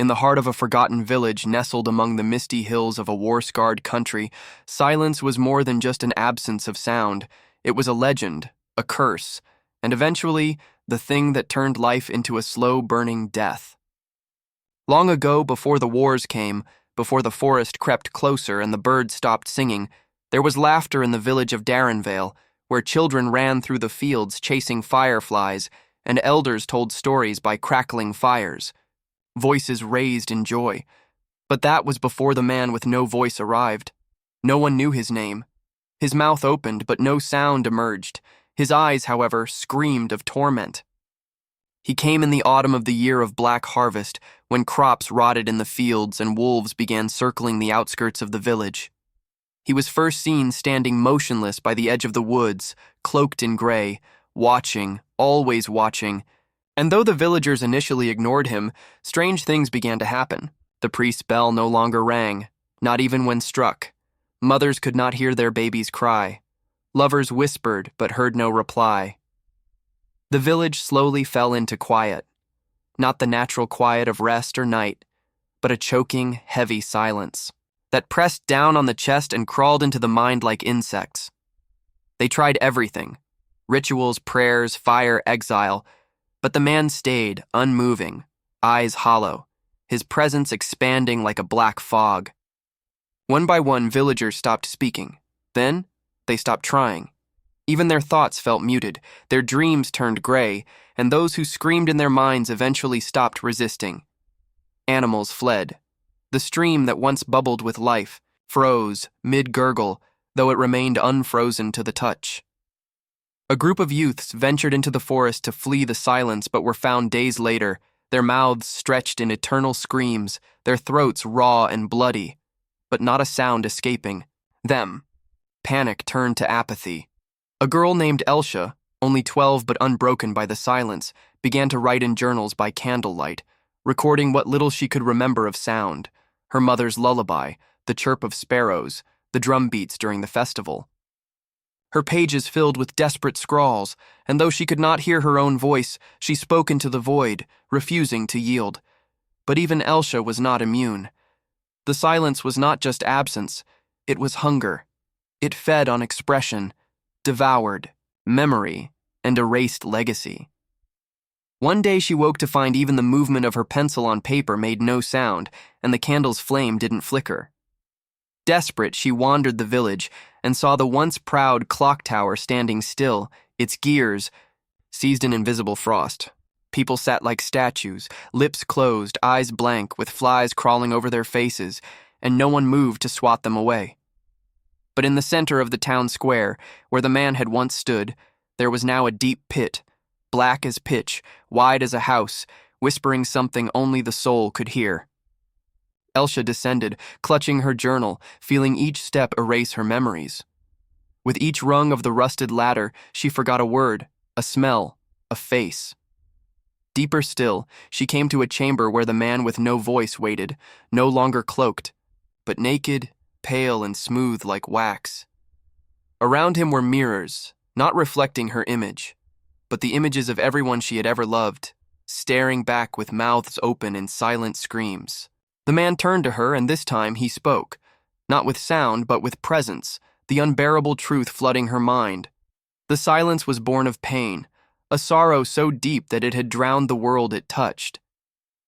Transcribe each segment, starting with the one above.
In the heart of a forgotten village nestled among the misty hills of a war-scarred country, silence was more than just an absence of sound. It was a legend, a curse, and eventually, the thing that turned life into a slow-burning death. Long ago, before the wars came, before the forest crept closer and the birds stopped singing, there was laughter in the village of Darrenvale, where children ran through the fields chasing fireflies, and elders told stories by crackling fires. Voices raised in joy. But that was before the man with no voice arrived. No one knew his name. His mouth opened, but no sound emerged. His eyes, however, screamed of torment. He came in the autumn of the year of black harvest, when crops rotted in the fields and wolves began circling the outskirts of the village. He was first seen standing motionless by the edge of the woods, cloaked in gray, watching, always watching. And though the villagers initially ignored him, strange things began to happen. The priest's bell no longer rang, not even when struck. Mothers could not hear their babies cry. Lovers whispered but heard no reply. The village slowly fell into quiet. Not the natural quiet of rest or night, but a choking, heavy silence that pressed down on the chest and crawled into the mind like insects. They tried everything: rituals, prayers, fire, exile, but the man stayed, unmoving, eyes hollow, his presence expanding like a black fog. One by one, villagers stopped speaking. Then, they stopped trying. Even their thoughts felt muted, their dreams turned gray, and those who screamed in their minds eventually stopped resisting. Animals fled. The stream that once bubbled with life froze, mid-gurgle, though it remained unfrozen to the touch. A group of youths ventured into the forest to flee the silence but were found days later, their mouths stretched in eternal screams, their throats raw and bloody, but not a sound escaping them. Panic turned to apathy. A girl named Elsha, only 12 but unbroken by the silence, began to write in journals by candlelight, recording what little she could remember of sound: her mother's lullaby, the chirp of sparrows, the drum beats during the festival. Her pages filled with desperate scrawls, and though she could not hear her own voice, she spoke into the void, refusing to yield. But even Elsha was not immune. The silence was not just absence, it was hunger. It fed on expression, devoured memory, and erased legacy. One day she woke to find even the movement of her pencil on paper made no sound, and the candle's flame didn't flicker. Desperate, she wandered the village and saw the once proud clock tower standing still, its gears seized in invisible frost. People sat like statues, lips closed, eyes blank, with flies crawling over their faces, and no one moved to swat them away. But in the center of the town square, where the man had once stood, there was now a deep pit, black as pitch, wide as a house, whispering something only the soul could hear. Elsha descended, clutching her journal, feeling each step erase her memories. With each rung of the rusted ladder, she forgot a word, a smell, a face. Deeper still, she came to a chamber where the man with no voice waited, no longer cloaked, but naked, pale and smooth like wax. Around him were mirrors, not reflecting her image, but the images of everyone she had ever loved, staring back with mouths open in silent screams. The man turned to her, and this time he spoke, not with sound but with presence, the unbearable truth flooding her mind. The silence was born of pain, a sorrow so deep that it had drowned the world it touched.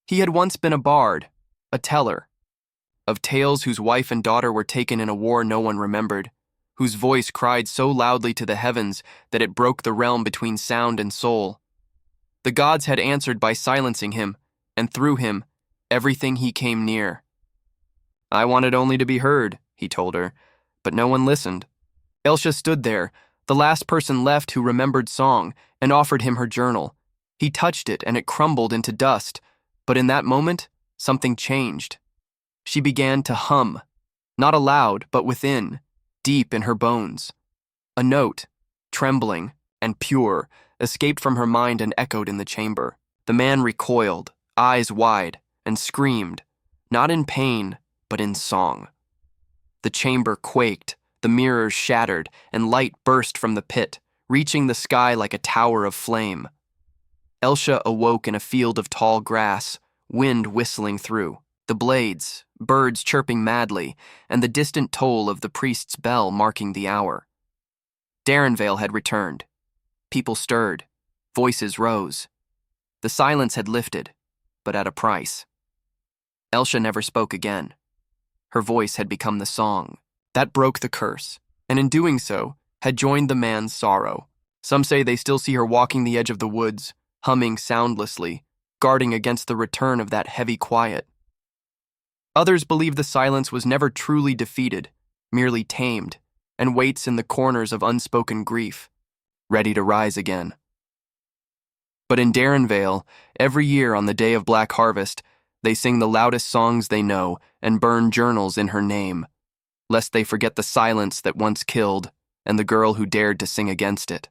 He had once been a bard, a teller, of tales whose wife and daughter were taken in a war no one remembered, whose voice cried so loudly to the heavens that it broke the realm between sound and soul. The gods had answered by silencing him, and through him, everything he came near. "I wanted only to be heard," he told her, but no one listened. Elsha stood there, the last person left who remembered song, and offered him her journal. He touched it, and it crumbled into dust, but in that moment, something changed. She began to hum, not aloud, but within, deep in her bones. A note, trembling and pure, escaped from her mind and echoed in the chamber. The man recoiled, eyes wide, and screamed, not in pain, but in song. The chamber quaked, the mirrors shattered, and light burst from the pit, reaching the sky like a tower of flame. Elsha awoke in a field of tall grass, wind whistling through, the blades, birds chirping madly, and the distant toll of the priest's bell marking the hour. Darrenvale had returned. People stirred. Voices rose. The silence had lifted, but at a price. Elsha never spoke again. Her voice had become the song. That broke the curse, and in doing so, had joined the man's sorrow. Some say they still see her walking the edge of the woods, humming soundlessly, guarding against the return of that heavy quiet. Others believe the silence was never truly defeated, merely tamed, and waits in the corners of unspoken grief, ready to rise again. But in Darrenvale, every year on the day of Black Harvest, they sing the loudest songs they know and burn journals in her name, lest they forget the silence that once killed and the girl who dared to sing against it.